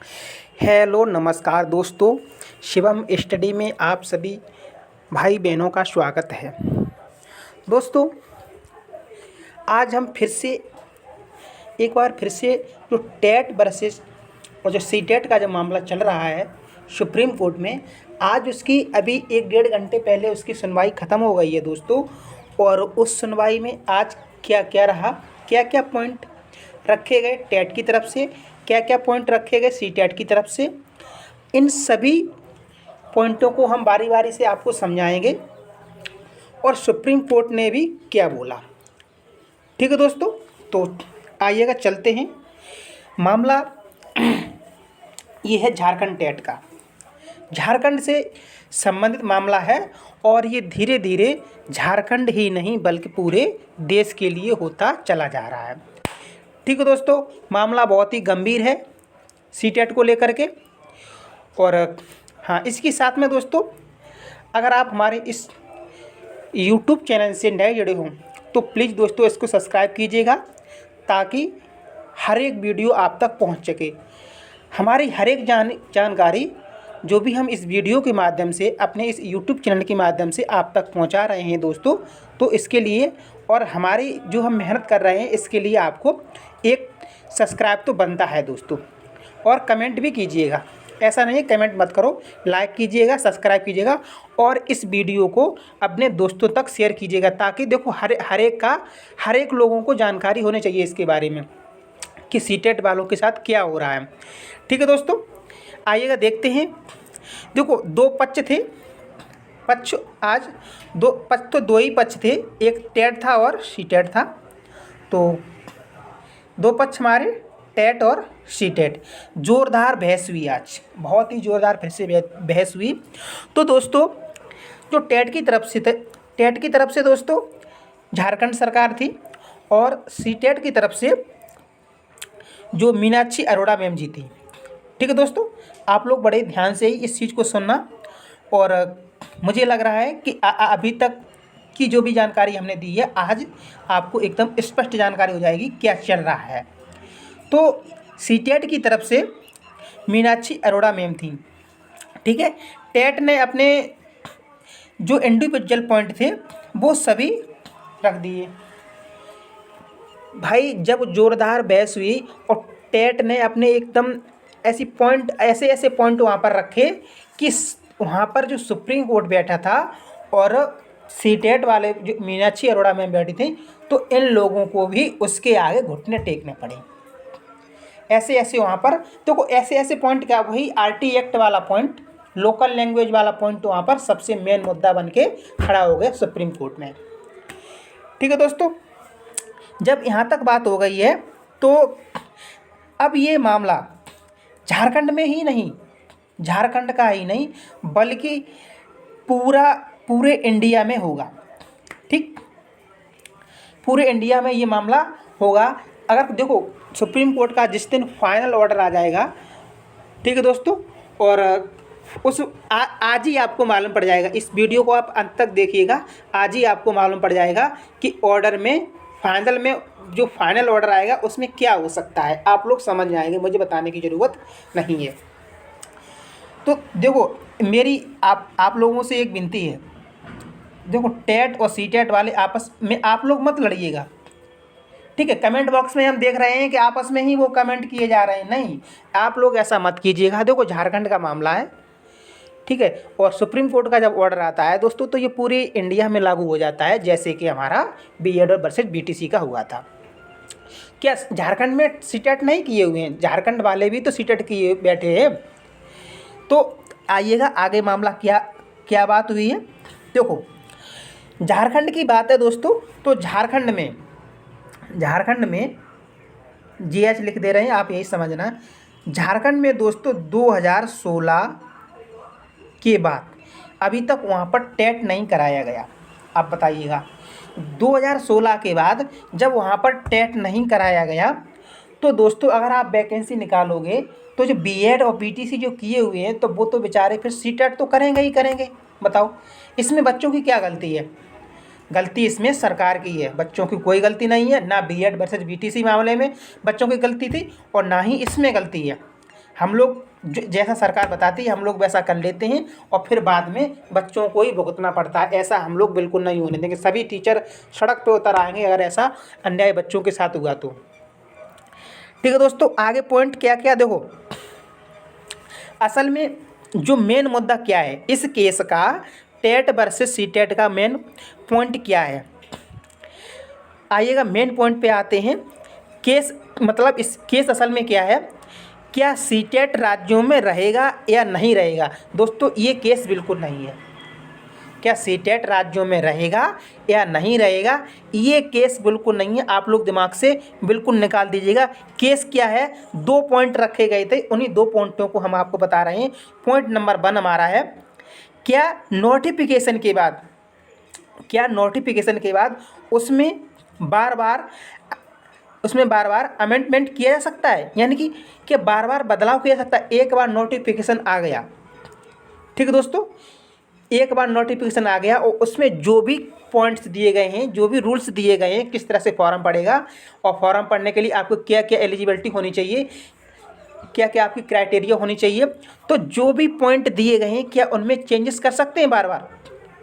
Hello नमस्कार दोस्तों। Shivam study में आप सभी भाई बहनों का स्वागत है। दोस्तों, आज हम एक बार फिर से जो टेट वर्सेस और जो सीटेट का जो मामला चल रहा है सुप्रीम कोर्ट में, आज उसकी अभी 1 डेढ़ घंटे पहले उसकी सुनवाई ख़त्म हो गई है दोस्तों। और उस सुनवाई में आज क्या क्या रहा, क्या क्या पॉइंट रखे गए टेट की तरफ से, क्या क्या पॉइंट रखे गए सीटेट की तरफ से, इन सभी पॉइंटों को हम बारी बारी से आपको समझाएंगे और सुप्रीम कोर्ट ने भी क्या बोला। ठीक है दोस्तों, तो आइएगा चलते हैं। मामला ये है झारखंड टेट का, झारखंड से संबंधित मामला है और ये धीरे धीरे झारखंड ही नहीं बल्कि पूरे देश के लिए होता चला जा रहा है। ठीक है दोस्तों, मामला बहुत ही गंभीर है सीटेट को लेकर के। और हाँ, इसके साथ में दोस्तों, अगर आप हमारे इस यूट्यूब चैनल से नए जुड़े हों तो प्लीज़ दोस्तों इसको सब्सक्राइब कीजिएगा ताकि हर एक वीडियो आप तक पहुंच सके। हमारी हर एक जानकारी जो भी हम इस वीडियो के माध्यम से अपने इस यूट्यूब चैनल के माध्यम से आप तक पहुंचा रहे हैं दोस्तों, तो इसके लिए और हमारी जो हम मेहनत कर रहे हैं इसके लिए आपको एक सब्सक्राइब तो बनता है दोस्तों। और कमेंट भी कीजिएगा, ऐसा नहीं है कमेंट मत करो, लाइक कीजिएगा, सब्सक्राइब कीजिएगा और इस वीडियो को अपने दोस्तों तक शेयर कीजिएगा ताकि देखो हर एक लोगों को जानकारी होनी चाहिए इसके बारे में कि सीटेट वालों के साथ क्या हो रहा है। ठीक है दोस्तों, आइएगा देखते हैं। देखो, दो पक्ष थे, आज दो ही पक्ष थे, एक टेट था और सीटेट था। तो दो पक्ष हमारे टेट और सीटेट, जोरदार बहस हुई आज, बहुत ही जोरदार फिर से बहस हुई। तो दोस्तों, जो टेट की तरफ से दोस्तों झारखंड सरकार थी और सीटेट की तरफ से जो मीनाक्षी अरोड़ा मैम जी थी। ठीक है दोस्तों, आप लोग बड़े ध्यान से ही इस चीज़ को सुनना। और मुझे लग रहा है कि अभी तक की जो भी जानकारी हमने दी है आज आपको एकदम स्पष्ट जानकारी हो जाएगी क्या चल रहा है। तो सीटेट की तरफ से मीनाक्षी अरोड़ा मैम थी। ठीक है, टेट ने अपने जो इंडिविजुअल पॉइंट थे वो सभी रख दिए। भाई, जब जोरदार बहस हुई और टेट ने अपने एकदम ऐसे पॉइंट वहाँ पर रखे कि वहाँ पर जो सुप्रीम कोर्ट बैठा था और सीटेट वाले जो मीनाक्षी अरोड़ा मैम बैठी थी, तो इन लोगों को भी उसके आगे घुटने टेकने पड़े। ऐसे वहाँ पर देखो, ऐसे पॉइंट क्या, वही आरटी एक्ट वाला पॉइंट, लोकल लैंग्वेज वाला पॉइंट वहाँ पर सबसे मेन मुद्दा बन के खड़ा हो गया सुप्रीम कोर्ट में। ठीक है दोस्तों, जब यहाँ तक बात हो गई है तो अब ये मामला झारखंड में ही नहीं, झारखंड का ही नहीं बल्कि पूरे इंडिया में होगा। ठीक, पूरे इंडिया में ये मामला होगा। अगर देखो, सुप्रीम कोर्ट का जिस दिन फाइनल ऑर्डर आ जाएगा, ठीक है दोस्तों, और आज ही आपको मालूम पड़ जाएगा। इस वीडियो को आप अंत तक देखिएगा, आज ही आपको मालूम पड़ जाएगा कि ऑर्डर में फाइनल में जो फाइनल ऑर्डर आएगा उसमें क्या हो सकता है। आप लोग समझ जाएंगे, मुझे बताने की ज़रूरत नहीं है। तो देखो, मेरी आप लोगों से एक विनती है, देखो टेट और सीटेट वाले आपस में आप लोग मत लड़िएगा। ठीक है, कमेंट बॉक्स में हम देख रहे हैं कि आपस में ही वो कमेंट किए जा रहे हैं, नहीं, आप लोग ऐसा मत कीजिएगा। देखो, झारखंड का मामला है, ठीक है, और सुप्रीम कोर्ट का जब ऑर्डर आता है दोस्तों तो ये पूरे इंडिया में लागू हो जाता है, जैसे कि हमारा बीएड वर्सेस बीटीसी का हुआ था। क्या झारखंड में सीटेट नहीं किए हुए हैं? झारखंड वाले भी तो सीटेट किए बैठे हैं। तो आइएगा आगे मामला क्या बात हुई है। देखो, झारखंड की बात है दोस्तों, तो झारखंड में जीएच लिख दे रहे हैं, आप यही समझना। झारखंड में दोस्तों 2016 के बाद अभी तक वहाँ पर टेट नहीं कराया गया। आप बताइएगा, 2016 के बाद जब वहाँ पर टेट नहीं कराया गया तो दोस्तों अगर आप वैकेंसी निकालोगे तो जो बीएड और बीटीसी जो किए हुए हैं तो वो तो बेचारे फिर सीटेट तो करेंगे ही करेंगे। बताओ, इसमें बच्चों की क्या गलती है? गलती इसमें सरकार की है, बच्चों की कोई गलती नहीं है। ना बीएड वर्सेस बीटीसी मामले में बच्चों की गलती थी और ना ही इसमें गलती है। हम लोग जैसा सरकार बताती है हम लोग वैसा कर लेते हैं और फिर बाद में बच्चों को ही भुगतना पड़ता है। ऐसा हम लोग बिल्कुल नहीं होने देंगे। सभी टीचर सड़क पे उतर आएंगे अगर ऐसा अन्याय बच्चों के साथ हुआ तो। ठीक है दोस्तों, आगे पॉइंट क्या क्या देखो, असल में जो मेन मुद्दा क्या है इस केस का, टेट वर्सेस सीटेट का मेन पॉइंट क्या है। आइएगा मेन पॉइंट पे आते हैं। केस मतलब इस केस असल में क्या है, क्या सीटेट राज्यों में रहेगा या नहीं रहेगा। दोस्तों ये केस बिल्कुल नहीं है। क्या सीटेट राज्यों में रहेगा या नहीं रहेगा, ये केस बिल्कुल नहीं है। आप लोग दिमाग से बिल्कुल निकाल दीजिएगा। केस क्या है, 2 पॉइंट रखे गए थे, उन्हीं 2 पॉइंटों को हम आपको बता रहे हैं। पॉइंट नंबर 1 हमारा है, क्या नोटिफिकेशन के बाद उसमें बार बार अमेंडमेंट किया जा सकता है, यानी कि क्या बार बार बदलाव किया जा सकता है। एक बार नोटिफिकेशन आ गया, ठीक है दोस्तों, एक बार नोटिफिकेशन आ गया और उसमें जो भी पॉइंट्स दिए गए हैं, जो भी रूल्स दिए गए हैं, किस तरह से फॉर्म पड़ेगा और फॉर्म पढ़ने के लिए आपको क्या क्या एलिजिबिलिटी होनी चाहिए, क्या क्या आपकी क्राइटेरिया होनी चाहिए, तो जो भी पॉइंट दिए गए हैं क्या उनमें चेंजेस कर सकते हैं बार बार।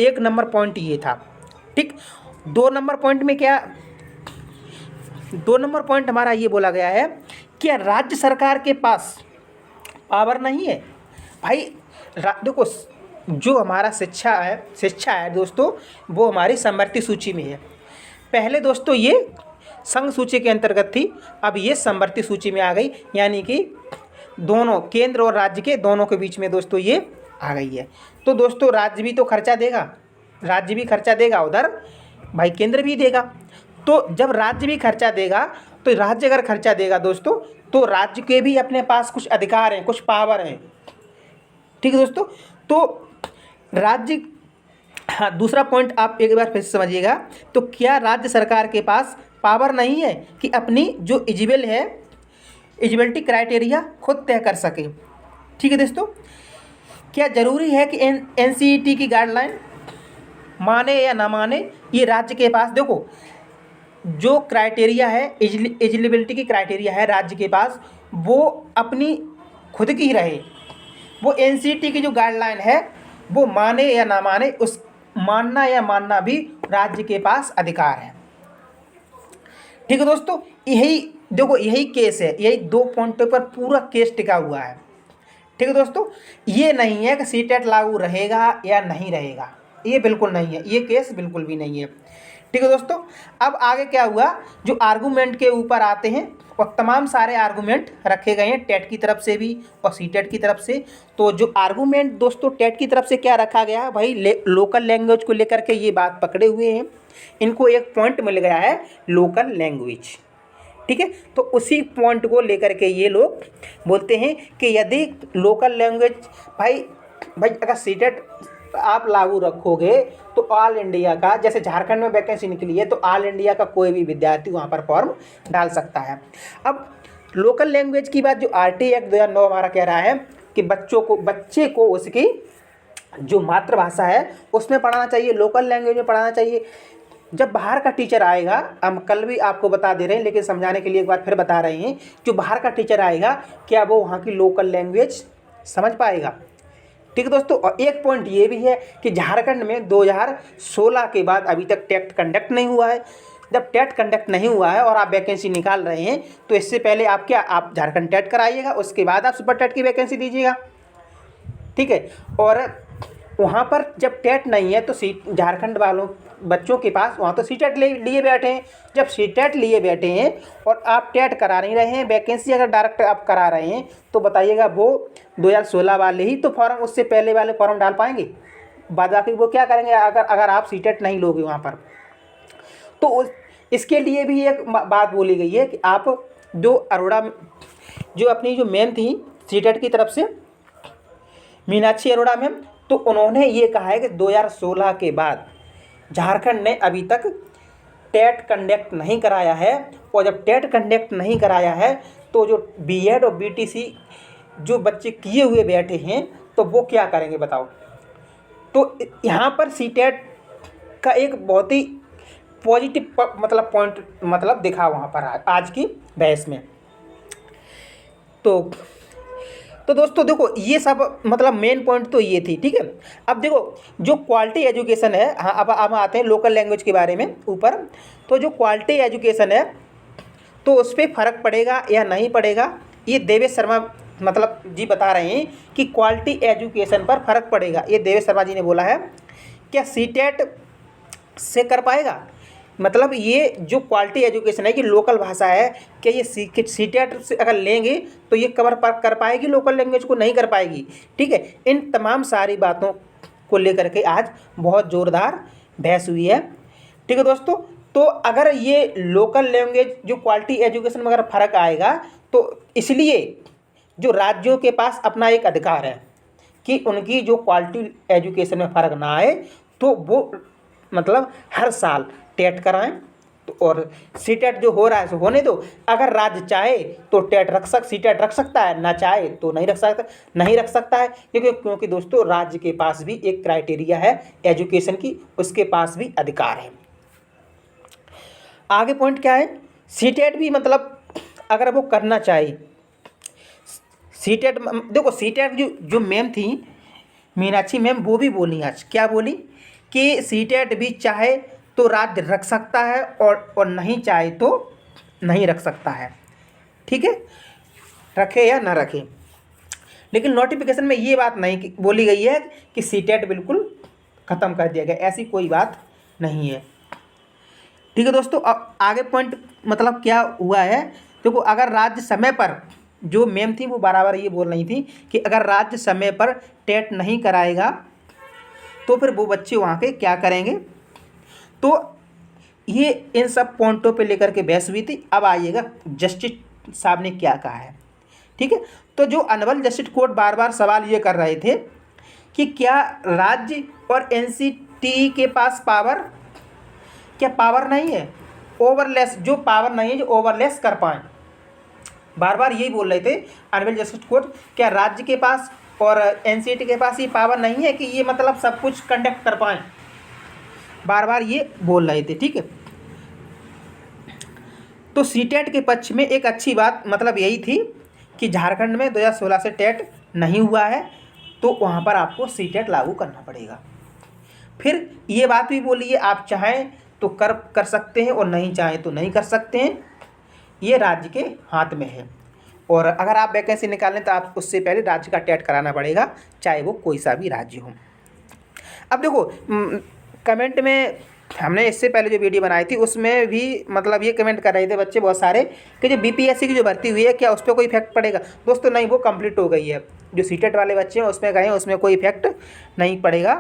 1 नंबर पॉइंट ये था। ठीक, 2 नंबर पॉइंट में क्या, 2 नंबर पॉइंट हमारा ये बोला गया है, क्या राज्य सरकार के पास पावर नहीं है। भाई देखो, जो हमारा शिक्षा है दोस्तों, वो हमारी समवर्ती सूची में है। पहले दोस्तों ये संघ सूची के अंतर्गत थी, अब ये समवर्ती सूची में आ गई, यानी कि दोनों केंद्र और राज्य के दोनों के बीच में दोस्तों ये आ गई है। तो दोस्तों राज्य भी तो खर्चा देगा, उधर भाई केंद्र भी देगा। तो जब राज्य भी खर्चा देगा, तो राज्य अगर खर्चा देगा दोस्तों, तो राज्य के भी अपने पास कुछ अधिकार हैं, कुछ पावर हैं। ठीक है दोस्तों, तो राज्य, हाँ दूसरा पॉइंट आप एक बार फिर से समझिएगा, तो क्या राज्य सरकार के पास पावर नहीं है कि अपनी जो एलिजिबिलिटी क्राइटेरिया खुद तय कर सके। ठीक है दोस्तों, क्या ज़रूरी है कि NCERT की गाइडलाइन माने या ना माने, ये राज्य के पास, देखो जो क्राइटेरिया है, एलिजिबिलिटी की क्राइटेरिया है राज्य के पास, वो अपनी खुद की ही रहे। वो NCERT की जो गाइडलाइन है वो माने या ना माने, उस मानना या मानना भी राज्य के पास अधिकार है। ठीक है दोस्तों, यही केस है, यही 2 पॉइंटों पर पूरा केस टिका हुआ है। ठीक है दोस्तों, ये नहीं है कि सीटेट लागू रहेगा या नहीं रहेगा, ये बिल्कुल नहीं है, ये केस बिल्कुल भी नहीं है। ठीक है दोस्तों, अब आगे क्या हुआ, जो आर्गूमेंट के ऊपर आते हैं, और तमाम सारे आर्गूमेंट रखे गए हैं टेट की तरफ से भी और सीटेट की तरफ से। तो जो आर्गूमेंट दोस्तों टेट की तरफ से क्या रखा गया है, भाई लोकल लैंग्वेज को लेकर के ये बात पकड़े हुए हैं, इनको एक पॉइंट मिल गया है लोकल लैंग्वेज। ठीक है, तो उसी पॉइंट को लेकर के ये लोग बोलते हैं कि यदि लोकल लैंग्वेज, भाई अगर सीटेट आप लागू रखोगे तो ऑल इंडिया का, जैसे झारखंड में वैकेंसी निकली है तो ऑल इंडिया का कोई भी विद्यार्थी वहाँ पर फॉर्म डाल सकता है। अब लोकल लैंग्वेज की बात जो RT एक्ट 2009 हमारा कह रहा है कि बच्चे को उसकी जो मातृभाषा है उसमें पढ़ाना चाहिए, लोकल लैंग्वेज में पढ़ाना चाहिए। जब बाहर का टीचर आएगा, हम कल भी आपको बता दे रहे हैं लेकिन समझाने के लिए एक बार फिर बता रहे हैं, जो बाहर का टीचर आएगा क्या वो वहाँ की लोकल लैंग्वेज समझ पाएगा। ठीक है दोस्तों, और एक पॉइंट ये भी है कि झारखंड में 2016 के बाद अभी तक टेट कंडक्ट नहीं हुआ है। जब टेट कंडक्ट नहीं हुआ है और आप वैकेंसी निकाल रहे हैं, तो इससे पहले आप झारखंड टेट कराइएगा, उसके बाद आप सुपर टेट की वैकेंसी दीजिएगा। ठीक है, और वहाँ पर जब टेट नहीं है तो झारखंड वालों बच्चों के पास वहाँ तो सीटेट लिए बैठे हैं। जब सीटेट लिए बैठे हैं और आप टेट करा नहीं रहे हैं, वैकेंसी अगर डायरेक्ट आप करा रहे हैं, तो बताइएगा वो 2016 वाले ही तो फॉर्म, उससे पहले वाले फॉर्म डाल पाएंगे? बाद बाकी वो क्या करेंगे अगर आप सीटेट नहीं लोगे वहाँ पर। तो इसके लिए भी एक बात बोली गई है कि आप जो अपनी जो मैम थी सीटेट की तरफ से, मीनाक्षी अरोड़ा मैम, तो उन्होंने ये कहा है कि 2016 के बाद झारखंड ने अभी तक टेट कंडक्ट नहीं कराया है, और जब टेट कंडक्ट नहीं कराया है तो जो BEd और BTC जो बच्चे किए हुए बैठे हैं तो वो क्या करेंगे बताओ। तो यहाँ पर सीटेट का एक बहुत ही पॉजिटिव पॉइंट दिखा वहाँ पर आज की बहस में। तो तो दोस्तों देखो ये सब मतलब मेन पॉइंट तो ये थी, ठीक है। अब देखो जो क्वालिटी एजुकेशन है, हाँ अब आते हैं लोकल लैंग्वेज के बारे में ऊपर। तो जो क्वालिटी एजुकेशन है तो उस पर फ़र्क पड़ेगा या नहीं पड़ेगा, ये देवेश शर्मा मतलब जी बता रहे हैं कि क्वालिटी एजुकेशन पर फ़र्क पड़ेगा। ये देवेश शर्मा जी ने बोला है। क्या सीटेट से कर पाएगा? मतलब ये जो क्वालिटी एजुकेशन है कि लोकल भाषा है, क्या ये सीटेट से अगर लेंगे तो ये कवर कर पाएगी लोकल लैंग्वेज को? नहीं कर पाएगी, ठीक है। इन तमाम सारी बातों को लेकर के आज बहुत ज़ोरदार बहस हुई है, ठीक है दोस्तों। तो अगर ये लोकल लैंग्वेज जो क्वालिटी एजुकेशन में अगर फ़र्क आएगा तो इसलिए जो राज्यों के पास अपना एक अधिकार है कि उनकी जो क्वालिटी एजुकेशन में फ़र्क ना आए तो वो मतलब हर साल टेट कराएं। तो और सीटेट जो हो रहा है सो होने दो। अगर राज्य चाहे तो सीटेट रख सकता है, ना चाहे तो नहीं रख सकता है, क्योंकि दोस्तों राज्य के पास भी एक क्राइटेरिया है एजुकेशन की, उसके पास भी अधिकार है। आगे पॉइंट क्या है, सीटेट भी मतलब अगर वो करना चाहे, सीटेट देखो सीटेट जो मैम थी मीनाक्षी मैम, वो भी बोली आज, क्या बोली कि सीटेट भी चाहे तो राज्य रख सकता है और नहीं चाहे तो नहीं रख सकता है, ठीक है, रखे या ना रखे। लेकिन नोटिफिकेशन में ये बात नहीं बोली गई है कि सीटेट बिल्कुल ख़त्म कर दिया गया, ऐसी कोई बात नहीं है, ठीक है दोस्तों। अब आगे पॉइंट मतलब क्या हुआ है, देखो अगर राज्य समय पर, जो मैम थी वो बराबर ये बोल रही थी कि अगर राज्य समय पर टेट नहीं कराएगा तो फिर वो बच्चे वहाँ के क्या करेंगे। तो ये इन सब पॉइंटों पे लेकर के बहस हुई थी। अब आइएगा जस्टिस साहब ने क्या कहा है, ठीक है। तो जो अनबल जस्टिस कोर्ट बार बार सवाल ये कर रहे थे कि क्या राज्य और एनसीटी के पास पावर नहीं है, ओवरलेस जो पावर नहीं है जो ओवरलेस कर पाएँ। बार बार यही बोल रहे थे अनबल जस्टिस कोर्ट, क्या राज्य के पास और एनसीटी के पास ये पावर नहीं है कि ये मतलब सब कुछ कंडक्ट कर पाएँ, बार बार ये बोल रहे थे, ठीक है। तो सीटेट के पक्ष में एक अच्छी बात मतलब यही थी कि झारखंड में 2016 से टेट नहीं हुआ है तो वहाँ पर आपको सीटेट लागू करना पड़ेगा। फिर ये बात भी बोली है आप चाहें तो कर सकते हैं और नहीं चाहें तो नहीं कर सकते हैं, ये राज्य के हाथ में है। और अगर आप वैकेंसी निकालें तो आप उससे पहले राज्य का टेट कराना पड़ेगा, चाहे वो कोई सा भी राज्य हो। अब देखो कमेंट में हमने इससे पहले जो वीडियो बनाई थी उसमें भी मतलब ये कमेंट कर रहे थे बच्चे बहुत सारे कि जो बीपीएससी की जो भर्ती हुई है क्या उस पर कोई इफेक्ट पड़ेगा। दोस्तों नहीं, वो कंप्लीट हो गई है। जो सीटेट वाले बच्चे हैं उसमें गए, उसमें कोई इफेक्ट नहीं पड़ेगा।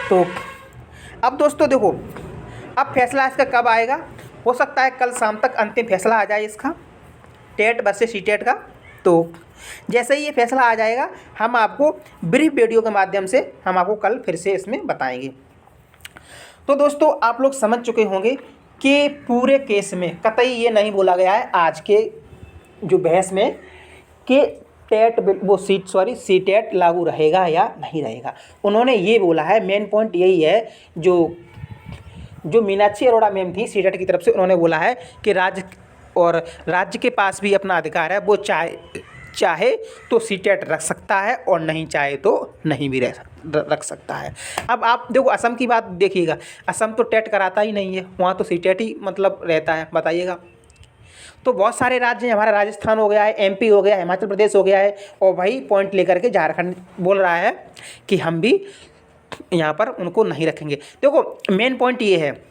तो अब दोस्तों देखो, अब फैसला इसका कब आएगा, हो सकता है कल शाम तक अंतिम फैसला आ जाए इसका, टेट वर्सेस सीटेट का। तो जैसे ही ये फैसला आ जाएगा हम आपको ब्रीफ वीडियो के माध्यम से हम आपको कल फिर से इसमें बताएंगे। तो दोस्तों आप लोग समझ चुके होंगे कि पूरे केस में कतई ये नहीं बोला गया है आज के जो बहस में कि सीटेट लागू रहेगा या नहीं रहेगा। उन्होंने ये बोला है, मेन पॉइंट यही है, जो मीनाक्षी अरोड़ा मैम थी सीटेट की तरफ से, उन्होंने बोला है कि राज्य के पास भी अपना अधिकार है, वो चाहे तो सीटेट रख सकता है और नहीं चाहे तो नहीं भी रख सकता है। अब आप देखो असम की बात देखिएगा, असम तो टेट कराता ही नहीं है, वहाँ तो सीटेट ही मतलब रहता है, बताइएगा। तो बहुत सारे राज्य हैं, हमारा राजस्थान हो गया है, एमपी हो गया है, हिमाचल प्रदेश हो गया है, और वही पॉइंट लेकर के झारखंड बोल रहा है कि हम भी यहाँ पर उनको नहीं रखेंगे। देखो मेन पॉइंट ये है,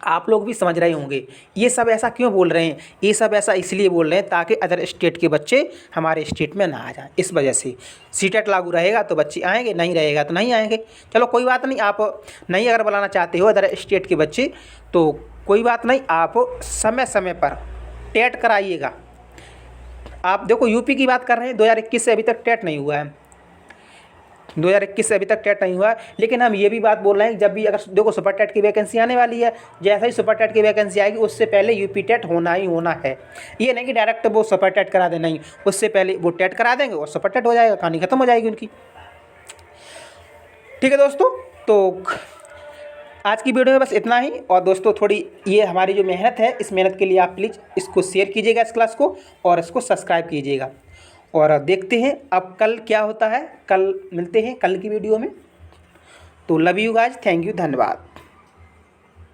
आप लोग भी समझ रहे होंगे ये सब ऐसा क्यों बोल रहे हैं, ये सब ऐसा इसलिए बोल रहे हैं ताकि अदर स्टेट के बच्चे हमारे स्टेट में ना आ जाएं। इस वजह से सीटेट लागू रहेगा तो बच्चे आएंगे, नहीं रहेगा तो नहीं आएंगे। चलो कोई बात नहीं, आप नहीं अगर बुलाना चाहते हो अदर स्टेट के बच्चे तो कोई बात नहीं, आप समय समय पर टेट कराइएगा। आप देखो यूपी की बात कर रहे हैं, 2021 से अभी तक टेट नहीं हुआ है, 2021 से अभी तक टेट नहीं हुआ है। लेकिन हम ये भी बात बोल रहे हैं जब भी अगर देखो सुपर टेट की वैकेंसी आने वाली है, जैसे ही सुपर टेट की वैकेंसी आएगी उससे पहले यूपी टेट होना ही होना है। ये नहीं कि डायरेक्ट वो सुपर टेट करा दें, नहीं, उससे पहले वो टेट करा देंगे और सुपर टेट हो जाएगा, कहानी खत्म हो जाएगी उनकी। ठीक है दोस्तों, तो आज की वीडियो में बस इतना ही। और दोस्तों थोड़ी ये हमारी जो मेहनत है, इस मेहनत के लिए आप प्लीज़ इसको शेयर कीजिएगा इस क्लास को, और इसको सब्सक्राइब कीजिएगा। और देखते हैं अब कल क्या होता है। कल मिलते हैं कल की वीडियो में। तो love you guys, thank you, धन्यवाद।